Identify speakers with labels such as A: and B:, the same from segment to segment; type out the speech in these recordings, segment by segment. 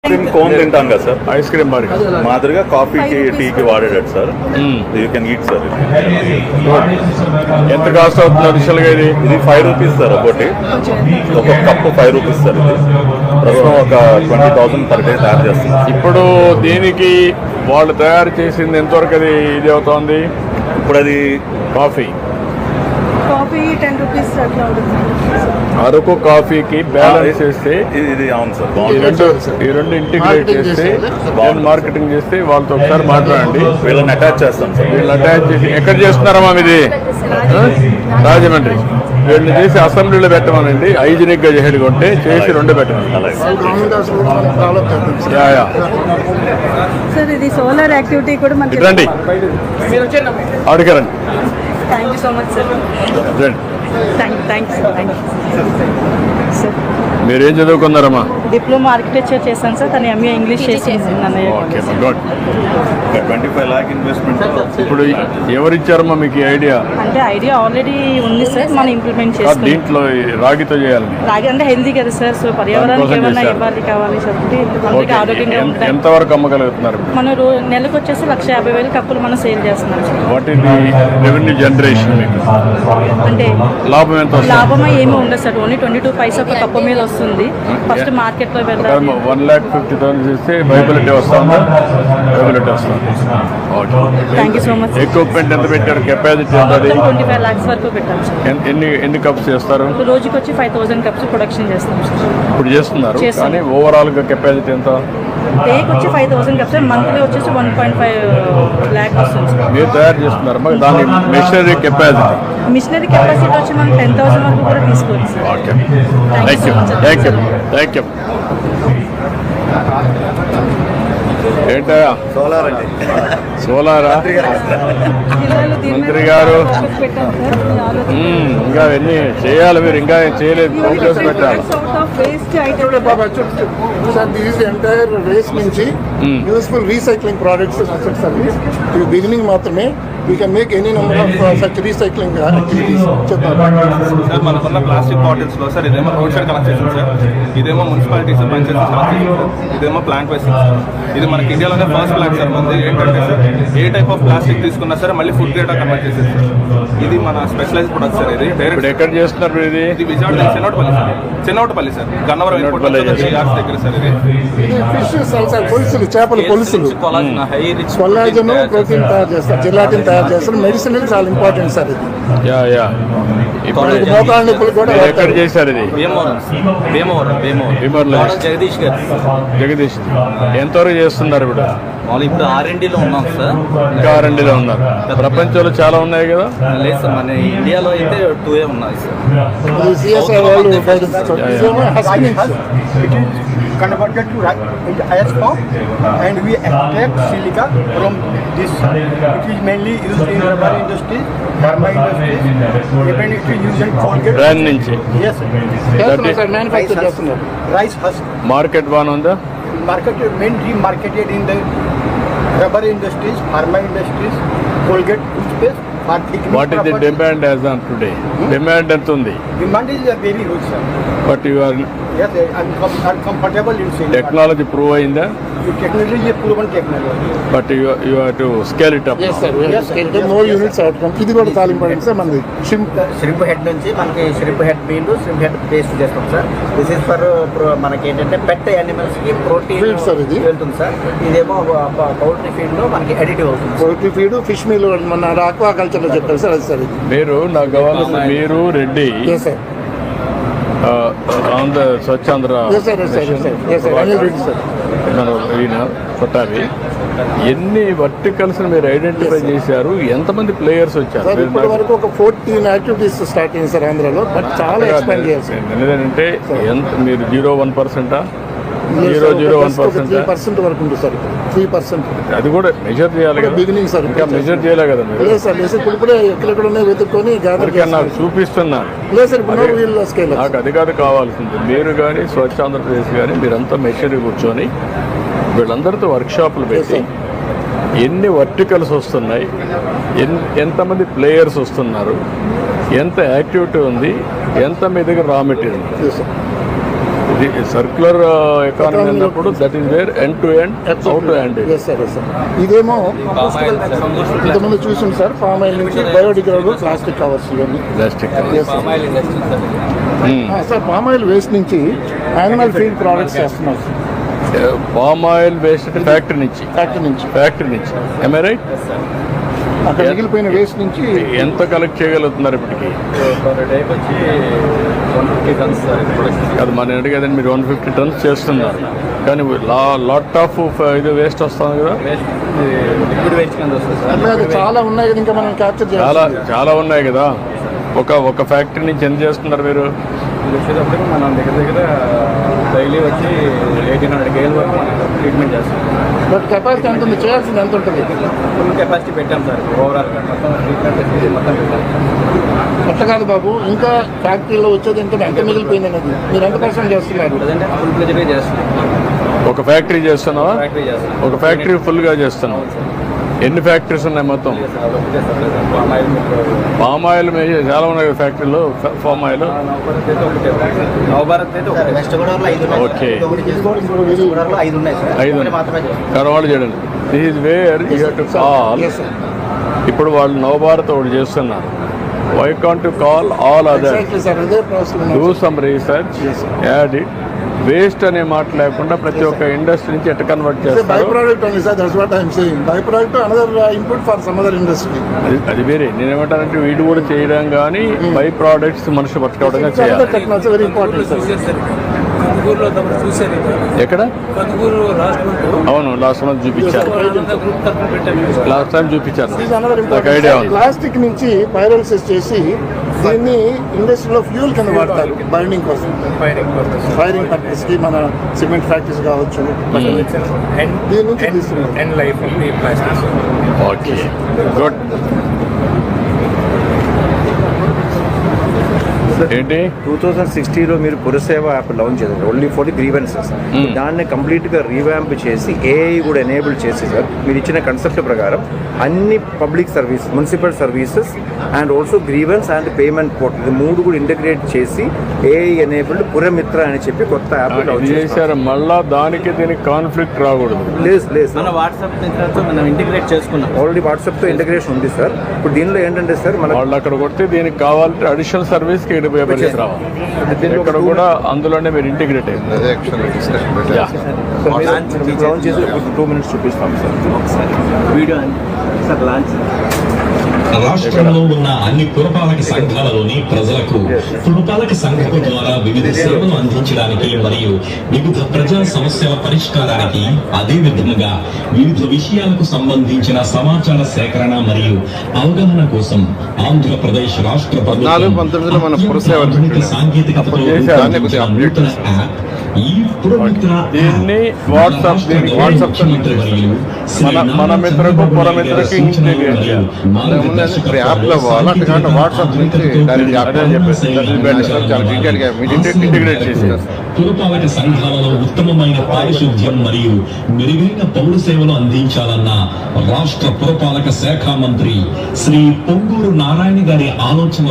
A: Cream cone తింటాం కదా sir,
B: ice cream
A: మాదిరిగా కాఫీకి టీకి వాడేటట్టు sir. You can eat sir.
B: ఎంత కాస్ట్ అవుతుంది అడిషనల్గా?
A: ఇది 5 రూపీస్ సార్ ఒకటి, ఒక కప్పు 5 రూపీస్ సార్. ఇది ప్రస్తుతం ఒక 20,000 పర్ డే తయారు చేస్తుంది.
B: ఇప్పుడు దీనికి వాళ్ళు తయారు చేసింది ఎంతవరకు అది ఇది అవుతుంది?
A: ఇప్పుడు అది
B: కాఫీ
C: 10 రూపీస్ అట్లా ఉంటుంది.
B: అరకు కాఫీకి బ్యాలెన్స్ చేస్తే
A: ఇది అవును సార్.
B: ఈ రెండు ఇంటిగ్రేట్ చేస్తే మార్కెటింగ్ చేస్తే వాళ్ళతో ఒకసారి మాట్లాడండి.
A: వీళ్ళని అటాచ్ చేస్తాం సార్.
B: వీళ్ళు అటాచ్ చేసి ఎక్కడ చేస్తున్నారమ్మా ఇది? రాజమండ్రి. వీళ్ళని చేసి అసెంబ్లీలో పెట్టమనండి. హైజీనిక్ గా కొంటే చేసి 2 పెట్టమని.
C: సార్ ఇది సోలార్ యాక్టివిటీ కూడా మనకి
B: రండి, అడిగారండి.
C: Thank you so much sir.
B: రండి.
C: Thank you sir.
B: మీరేం చదువుకున్నారమ్మా?
C: డిప్లొమా ఆర్కిటెక్చర్ చేశాను సార్. తను ఎంఏ ఇంగ్లీష్ చేసింది.
B: Okay, good.
A: 25 lakh investment.
B: ఇప్పుడు ఎవరిచ్చారమ్మా మీకు ఐడియా?
C: అంటే ఐడియా ఆల్రెడీ ఉంది సార్, మనం ఇంప్లిమెంట్ చేస్తాం.
B: దీంట్లో రాగితో చేయాలి.
C: రాగి అంటే హెల్దీ కదా సార్, సో పర్యావరణానికి ఏమన్నా ఇవ్వాలి కావాలి కాబట్టి అందరికీ ఆరోగ్యంగా ఉంటాయి.
B: ఎంతవరకు అమ్మగలుగుతున్నారు?
C: మనం నెలకు వచ్చేసి 150,000 కప్పులు మనం సేల్ చేస్తున్నాం sir.
B: What is the revenue generation మీకు?
C: అంటే
B: లాభం ఎంత?
C: లాభమా ఏమీ ఉండదు సార్, ఓన్లీ 22 పైసా ఒక కప్పు మీద వస్తుంది. ఫస్ట్ మార్కెట్ లో వెళ్ళాలి.
B: 1,50,000 చేస్తే వైబిలిటీ వస్తుందా? వైబిలిటీ వస్తుంది.
C: Thank you so much.
B: Equipment ఎంత పెట్టారు? కెపాసిటీ ఎంత?
C: 25 lakhs వరకు పెట్టాం సార్.
B: ఎన్ని కప్స్ చేస్తారు?
C: రోజుకి వచ్చి 5,000 కప్స్ ప్రొడక్షన్ చేస్తాం సార్.
B: ఇప్పుడు చేస్తున్నారు, కానీ ఓవరాల్ గా కెపాసిటీ ఎంత?
C: డేకి వచ్చి 5,000 కప్స్, మంత్లీ వచ్చేసి 1.5 lakh వస్తుంది సార్.
B: మీరు తయారు చేస్తున్నారు, మరి దాని మెషినరీ కెపాసిటీ?
C: మిషనరీ కెపాసిటీ వచ్చి మనం 10,000 వరకు కూడా తీసుకోవచ్చు sir.
B: Okay, thank you, thank you, thank you. ఏంటయ్యా
A: సోలార్ అండి?
B: సోలారా? మంత్రి గారు ఇంకా ఎన్ని చేయాలి? మీరు ఇంకా ఏం చేయలేదు, ఫోకస్ పెట్టాలి.
D: సార్ దిస్ ఎంటైర్ వేస్ట్ నుంచి యూస్ఫుల్ రీసైక్లింగ్ ప్రోడక్ట్స్ సర్వీస్. ఇది బిగినింగ్ మాత్రమే. We can make any number of such recycling activities.
E: Sir మనకున్న ప్లాస్టిక్ బాటిల్స్ లో సార్ ఇదేమో రోడ్ సైడ్ కలెక్ట్ చేసాం సార్, ఇదేమో మున్సిపాలిటీస్ పంచాయతీ కలెక్ట్ చేసాం సార్, ఇదేమో ప్లాంట్ వేసింగ్ సార్. ఇది మనకి ఇండియాలోనే ఫస్ట్ ప్లాంట్ సార్. మంది ఏంటంటే sir A type of plastic తీసుకున్నా సరే మళ్ళీ ఫుడ్ గ్రేడ్ కన్వర్ట్ చేసేది సార్. ఇది మన స్పెషలైజ్ ప్రొడక్ట్ సార్. ఇది డైరెక్ట్
B: ఎక్కడ చేస్తున్నారు? ఇది
E: Vijayawada Chennotapalli sir. Chennotapalli sir, Gannavaram airport దగ్గర సార్. ఇది
D: ఫిష్ పులుసులు, చేపల పులుసులు, కొల్లాజన్ ప్రోటీన్ తయారు చేస్తారు, జెలాటిన్ తయారు చేస్తారు. మెడిసిన్ చాలా ఇంపార్టెంట్ సార్ ఇది. మోకాళ్ళ నొప్పులు కూడా
B: ఎక్కడ చేశారు? ఇది భీమవరంలో. జగదీష్ ఎంతవరకు చేస్తున్నారు ఇప్పుడు?
F: ఇప్పుడు R&Dలో ఉన్నాం సార్.
B: ఇంకా R&Dలో ఉన్నారు. ప్రపంచంలో చాలా ఉన్నాయి కదా?
F: లేదు సార్, మన ఇండియాలో అయితే 2 ఉన్నాయి sir.
G: Converted to ice form, and we extract silica from this. It is mainly used in rubber industry, pharma industry, even it is used in Colgate.
B: Brand నుంచి.
G: Yes,
D: సార్ మ్యానుఫ్యాక్చర్ చేస్తున్నారు.
G: rice husk.
B: Market బాగా ఉందా?
G: Market mainly marketed in the rubber industries, pharma industries, Colgate toothpaste.
B: What is the demand as on today? Demand ఎంత ఉంది?
G: Demand is very huge, sir.
B: But you are
G: Yes, I'm comfortable in saying.
B: Technology prove అయిందా?
G: Technology is proven technology.
B: But you have to scale it up.
D: Yes sir, more units outcome. ఇది కూడా చాలా important sir. మనది
F: షిరింప్ head నుంచి మనకి shrimp head meal, shrimp head paste చేస్తాం sir. This is for మనకి ఏంటంటే పెట్ యానిమల్స్ కి ప్రోటీన్ వెళ్తుంది సార్. ఇదేమో పౌల్ట్రీ ఫీడ్ లో మనకి అడిటివ్ అవుతుంది.
D: పౌల్ట్రీ ఫీడ్, ఫిష్ మీల్ మన ఆక్వా కల్చర్ లో చెప్పారు సార్. అది సార్ ఇది.
B: మీరు నాకు కావాల్సిన మీరు రెడ్డి ఆంధ్ర స్వచ్ఛాంధ్ర ఈయన కొట్టాలి. ఎన్ని వర్టికల్స్ మీరు ఐడెంటిఫై చేశారు? ఎంతమంది ప్లేయర్స్ వచ్చారు?
D: ఇప్పటి వరకు ఒక 14 యాక్టివిటీస్ స్టార్ట్ అయింది సార్ ఆంధ్రాలో. బట్ చాలా ఎక్స్పాండ్ చేయాలి.
B: ఎందుకంటే ఎంత మీరు 0.1%? 0.01%
D: వరకు ఉంటుంది సార్. 3%.
B: అది కూడా మెజర్ చేయాలి కదా?
D: Beginning sir.
B: ఇంకా మెజర్ చేయలే కదా మీరు?
D: లేదు సార్, లేదు. ఇప్పుడు ఎక్కడెక్కడ వెతుక్కొని
B: నాకు చూపిస్తున్నాను.
D: లేదు సార్, వీళ్ళ స్కేల్.
B: నాకు అది కాదు కావాల్సింది. మీరు కానీ స్వచ్ఛ ఆంధ్రప్రదేశ్ కానీ మీరంతా మెషినరీ కూర్చొని వీళ్ళందరితో వర్క్షాపులు పెట్టి ఎన్ని వర్టికల్స్ వస్తున్నాయి, ఎంతమంది ప్లేయర్స్ వస్తున్నారు, ఎంత యాక్టివిటీ ఉంది, ఎంత మీ దగ్గర రా మెటీరియల్, ఇది సర్క్యులర్ ఎకానమీ అన్నప్పుడు that is where end to end out to end.
D: Yes sir. ఇదేమో ఇంతకుముందు చూసాం సార్, పామ్ ఆయిల్ నుంచి బయోడిగ్రేడబుల్ ప్లాస్టిక్ కవర్స్ ఇవన్నీ.
B: Plastic
D: yes sir. Palm oil waste నుంచి యానిమల్ ఫీడ్ ప్రోడక్ట్స్ చేస్తున్నారు sir,
B: palm oil waste factory నుంచి
D: factory నుంచి.
B: am I right?
D: అక్కడ మిగిలిపోయిన వేస్ట్ నుంచి
B: ఎంత కలెక్ట్ చేయగలుగుతున్నారు ఇప్పటికి?
F: పర్ డేకి వచ్చి 150 టన్స్
B: అది మన ఇంటి కదండి, మీరు 150 టన్స్ చేస్తున్నారు, కానీ లాట్ ఆఫ్ ఇది వేస్ట్ వస్తుంది కదా.
F: లిక్విడ్ వేస్ట్ కింద వస్తుంది సార్.
D: అట్లా అది చాలా ఉన్నాయి కదా, ఇంకా మనం క్యాప్చర్
B: చాలా
D: చేయాలి.
B: చాలా ఉన్నాయి కదా. ఒక ఫ్యాక్టరీ నుంచి ఎంత చేస్తున్నారు మీరు?
F: ఇది వచ్చేటప్పటికి మనం దగ్గర డైలీ వచ్చి 1800 కేజీల వరకు మనం ట్రీట్మెంట్ చేస్తాం.
D: బట్ కెపాసిటీ ఎంత ఉంది, చేయాల్సింది ఎంత ఉంటుంది?
F: ఫుల్ కెపాసిటీ పెట్టాం సార్. ఓవరాల్గా మొత్తం ట్రీట్మెంట్ మొత్తం పెట్టాం.
D: అట్లా కాదు బాబు, ఇంకా ఫ్యాక్టరీలో వచ్చేది ఎంత మిగిలిపోయింది అనేది మీరు ఎంత పర్సెంట్ చేస్తున్నారు?
F: లేదంటే ఫుల్ ప్లెజర్గా చేస్తున్నాం.
B: ఒక ఫ్యాక్టరీ చేస్తున్నావా?
F: ఫ్యాక్టరీ చేస్తాం.
B: ఒక ఫ్యాక్టరీ ఫుల్గా చేస్తున్నావు. ఎన్ని ఫ్యాక్టరీస్ ఉన్నాయి మొత్తం? పామ్ ఆయిల్ చాలా ఉన్నాయి ఫ్యాక్టరీలో. పామ్ ఆయిల్
F: నవభారత్ అయితే వెస్ట్ గోదావరిలో 5 ఉన్నాయి.
B: ఓకే.
F: వెస్ట్ గోదావరిలో 5 ఉన్నాయి సార్.
B: 5
F: ఒకటి మాత్రమే చేస్తాం.
B: కరవాళ్ళు చేయండి. This is where you have to call. ఇప్పుడు వాళ్ళు నవభారత్ ఒకటి చేస్తున్నారు. Why can't to call all other?
D: Exactly sir, అదే process.
B: Do some research, add it. Waste అనే మాట లేకుండా ప్రతి ఒక్క ఇండస్ట్రీ నుంచి ఎట్లా కన్వర్ట్
D: బై
B: చేస్తారు?
D: Product only sir, that's what I'm saying. By product another input for some other industry.
B: అది వేరే. నేనేమంటానంటే వీడు కూడా చేయడం కానీ బై ప్రోడక్ట్స్ మనుషులు పట్టుకోవడంగా చేయాలి.
D: Technology very important sir.
H: కందుకూరులో తమరు చూశారు కదా,
B: ఎక్కడ?
H: కందుకూరు లాస్ట్ మంత్
B: అవును, లాస్ట్ మంత్ చూపించారు.
H: గ్రూప్ తరఫున పెట్టాము.
B: లాస్ట్ టైం చూపించారు.
D: అనదర్
B: నాకు ఐడియా ఉంది.
D: ప్లాస్టిక్ నుంచి పైరోలిసిస్ చేసి దీన్ని ఇండస్ట్రీలో ఫ్యూల్ కింద వాడతారు బర్నింగ్ కోసం, ఫైరింగ్ పర్పస్ కి. మన సిమెంట్ ఫ్యాక్టరీస్ కావచ్చు, దీని నుంచి తీస్తున్నారు.
H: And life plastics.
B: Okay, good. ఏంటి
I: 2060లో మీరు పురసేవ యాప్ లాంచ్ చేశారు, ఓన్లీ ఫర్ ది గ్రీవెన్సెస్. దాన్ని కంప్లీట్గా రీవ్యాంప్ చేసి ఏఐ కూడా ఎనేబుల్ చేసి సార్, మీరు ఇచ్చిన కన్సెప్ట్ ప్రకారం అన్ని public service, municipal services and also grievance and payment portal, ఇది 3 కూడా ఇంటిగ్రేట్ చేసి ఏఐ ఎనేబుల్డ్ పురమిత్ర అని చెప్పి కొత్త యాప్ లాంచ్
B: చేశారు. మళ్ళా దానికి దీనికి కాన్ఫ్లిక్ట్ రాకూడదు.
I: లేదు
F: మన వాట్సాప్ మిత్రతో మనం ఇంటిగ్రేట్ చేసుకున్నాం.
I: ఆల్రెడీ వాట్సాప్తో ఇంటిగ్రేషన్ ఉంది సార్. ఇప్పుడు దీనిలో ఏంటంటే సార్, మన
B: వాళ్ళు అక్కడ కొడితే దీనికి కావాలంటే అడిషనల్ సర్వీస్కి రావాలి. ఇక్కడ కూడా అందులోనే మీరు ఇంటిగ్రేట్ అయ్యింది.
I: లాంచ్ చేసి 2 minutes చూపిస్తాం సార్.
F: Video sir launch.
J: రాష్ట్రంలో ఉన్న అన్ని పురపాలక సంఘాలలోని ప్రజలకు పురపాలక సంఘం ద్వారా వివిధ సేవలు అందించడానికి మరియు వివిధ ప్రజా సమస్యల పరిష్కారానికి, అదే విధంగా వివిధ విషయాలకు సంబంధించిన సమాచార సేకరణ మరియు అవగాహన కోసం ఆంధ్రప్రదేశ్ రాష్ట్ర సాంకేతికతతో నూతన యాప్ ఈ పురమిత్ర
B: దీన్ని వాట్సాప్
J: ముఖ్యమంత్రి వర్యులు శ్రీ
B: మన మిత్రకు పురమిత్రకి ఇంటిగ్రేట్ చేయాలి. ఇంటిగ్రేట్ చేసి
J: పురపాలక సంఘాలలో ఉత్తమమైన పారిశుద్ధ్యం మరియు మెరుగైన పౌర సేవలు అందించాలన్న రాష్ట్ర పురపాలక శాఖ మంత్రి శ్రీ పొంగూరు నారాయణ గారి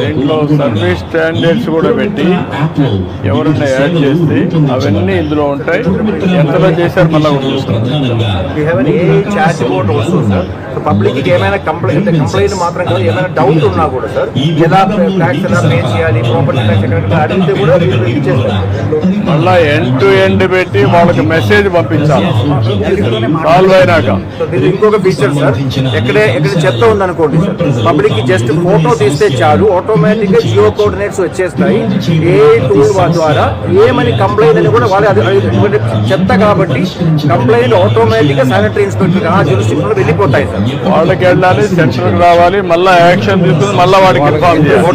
B: దీంట్లో సర్వీస్ స్టాండర్డ్స్ కూడా పెట్టి ఎవరైనా యాడ్ చేస్తే అవన్నీ ఇందులో ఉంటాయి. ఎంతలో చేశారు మళ్ళీ
J: ప్రధానంగా
I: చాట్ బోర్డ్ వస్తుంది సార్. పబ్లిక్ ఏమైనా కంప్లైంట్ మాత్రం కాదు, ఏమైనా డౌట్ ఉన్నా కూడా సార్, ఎలా ట్యాక్స్ ఎలా పే చేయాలి, ప్రాపర్టీ ట్యాక్స్ ఎక్కడ అడిగితే కూడా
B: మళ్ళా ఎండ్ టు ఎండ్ పెట్టి వాళ్ళకి మెసేజ్ పంపించాలి సాల్వ్ అయినాక.
I: ఇది ఇంకొక ఫీచర్ సార్, ఎక్కడ చెత్త ఉందనుకోండి సార్, పబ్లిక్ కి జస్ట్ ఫోటో తీస్తే చాలు, ఆటోమేటిక్ గా జియో కోఆర్డినేట్స్ వచ్చేస్తాయి. ఏ టూల్ ద్వారా ఏమని కంప్లైంట్ అని కూడా వాళ్ళు చెత్త కాబట్టి కంప్లైంట్ ఆటోమేటిక్ గా శానిటరీ ఇన్స్పెక్టర్ ఆ జ్యూరిస్డిక్షన్ లో వెళ్ళిపోతాయి సార్.
B: వాళ్ళకి వెళ్ళాలి, సెంటర్కి రావాలి, మళ్ళీ యాక్షన్ తీసుకుని మళ్ళీ వాడికి ఇన్ఫార్మ్ చేయాలి.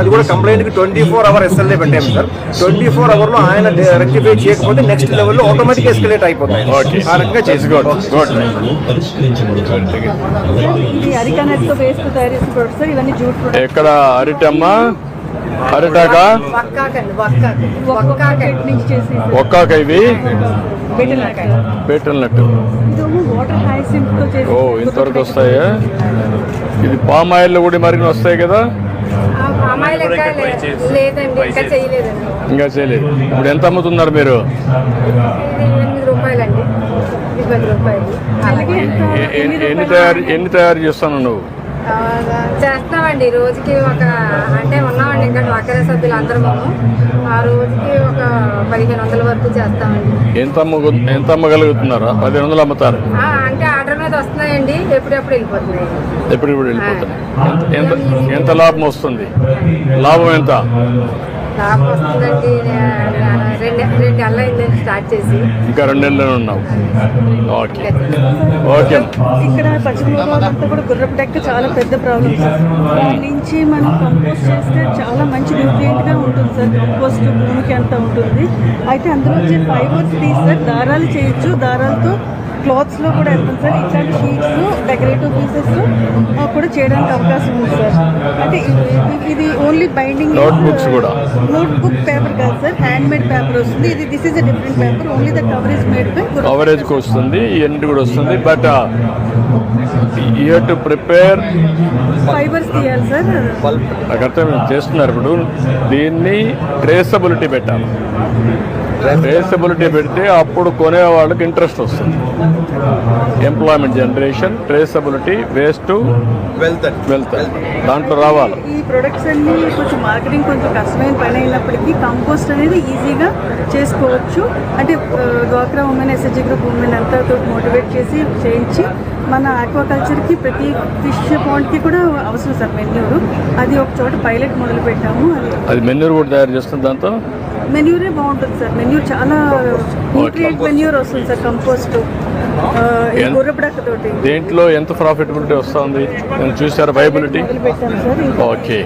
I: అది కూడా కంప్లైంట్ కి 24 hour SLA పెట్టాము సార్. 24 hour లో ఆయన రెక్టిఫై చేయకపోతే నెక్స్ట్ లెవెల్ లో ఆటోమేటిక్ ఎస్కలేట్ అయిపోతాయి. ఆ రకంగా చేసుకోండి.
C: ఇది అరికనట్తో వేస్ట్ తయారు చేసిన ప్రొడక్ట్స్ సార్, ఇవన్నీ జూట్ ప్రొడక్ట్స్.
B: ఎక్కడ అరిటమ్మా? అరిటాక
C: నుంచి చేసి
B: ఒక్కాక ఇవి పెట్టినట్టు.
C: ఇదేమో వాటర్ హైసింత్ తో చేసి.
B: ఓ, ఇంతవరకు వస్తాయా? ఇది పామ్ ఆయిల్ కూడా మరిన్ని వస్తాయి కదా.
K: లేదండి ఇంకా చేయలేదండి.
B: ఇంకా చేయలేదు. ఇప్పుడు ఎంత అమ్ముతున్నారు మీరు?
K: ఇది 8 రూపాయలండి, ఇది 10 రూపాయలు. అలాగే
B: ఎన్ని తయారు చేస్తాను నువ్వు?
K: చేస్తామండి రోజుకి ఒక అంటే ఉన్నామండి ఇంకా డ్వాక్రా సభ్యులు అందరూ ఆ రోజుకి ఒక 1500 వరకు చేస్తామండి.
B: ఎంత అమ్మగలుగుతున్నారా? 1500 అమ్ముతారు.
K: అంటే ఆర్డర్ మీద వస్తున్నాయండి, ఎప్పుడెప్పుడు వెళ్ళిపోతున్నాయి.
B: ఎప్పుడు వెళ్ళిపోతున్నాయి. ఎంత లాభం వస్తుంది? లాభం ఎంత?
K: లాభం వస్తుందండి. 2 నెలలు అయిందండి స్టార్ట్ చేసి.
B: ఇంకా 2 నెలలు ఉన్నావు. Okay okay.
C: ఇక్కడ పశ్చిమ గోదావరి అంతా కూడా గుర్రపు డెక్క చాలా పెద్ద ప్రాబ్లం సార్. దాని నుంచి మనం కంపోస్ట్ చేస్తే చాలా మంచి న్యూట్రియంట్గా ఉంటుంది సార్. కంపోస్ట్ భూమికి అంతా ఉంటుంది. అయితే అందులో వచ్చే ఫైబర్స్ తీసి సార్ దారాలు చేయొచ్చు. దారాలతో క్లాత్స్లో కూడా వెళ్తుంది సార్. ఇట్లాంటి షీట్స్ డెకరేటివ్ పీసెస్ కూడా చేయడానికి అవకాశం ఉంది సార్. అంటే ఇది ఓన్లీ బైండింగ్
B: నోట్బుక్స్ కూడా
C: నోట్బుక్ పేపర్ కాదు సార్, హ్యాండ్ మేడ్ పేపర్ వస్తుంది. ఇది this is a different paper. Only the coverage made by
B: కవరేజ్కి వస్తుంది, ఇవన్నీ కూడా వస్తుంది. But you have to prepare
C: fibres తీయాలి సార్.
B: నాకు అర్థం చేస్తున్నారు. ఇప్పుడు దీన్ని ట్రేసబిలిటీ పెట్టాలి. ట్రేసబిలిటీ పెడితే అప్పుడు కొనే వాళ్ళకి ఇంట్రెస్ట్ వస్తుంది. Employment generation, traceability, waste wealth దాంట్లో రావాలి.
C: ఈ ప్రొడక్ట్స్ అన్ని కొంచెం మార్కెటింగ్ కొంచెం కష్టమైన పని అయినప్పటికీ కంపోస్ట్ అనేది ఈజీగా చేసుకోవచ్చు. అంటే డ్వాక్రా ఉమెన్, ఎస్హెచ్జి గ్రూప్ ఉమెన్ అంతా మోటివేట్ చేయించి మన ఆక్వాకల్చర్కి ప్రతి ఫిష్ పాండ్కి కూడా అవసరం సార్ మెన్యూరు. అది ఒక చోట పైలట్ మొదలు పెట్టాము.
B: అది మెన్యూర్ కూడా తయారు చేస్తుంది. దాంతో
C: మెన్యూరే బాగుంటుంది సార్. మెన్యూర్ చాలా న్యూట్రియంట్ మెన్యూర్ వస్తుంది సార్ కంపోస్ట్ గుర్రపడకతోటి.
B: దేంట్లో ఎంత ప్రాఫిటబిలిటీ వస్తుంది నేను చూసారా? వైబిలిటీ.
C: పెట్టాను సార్.
B: ఓకే.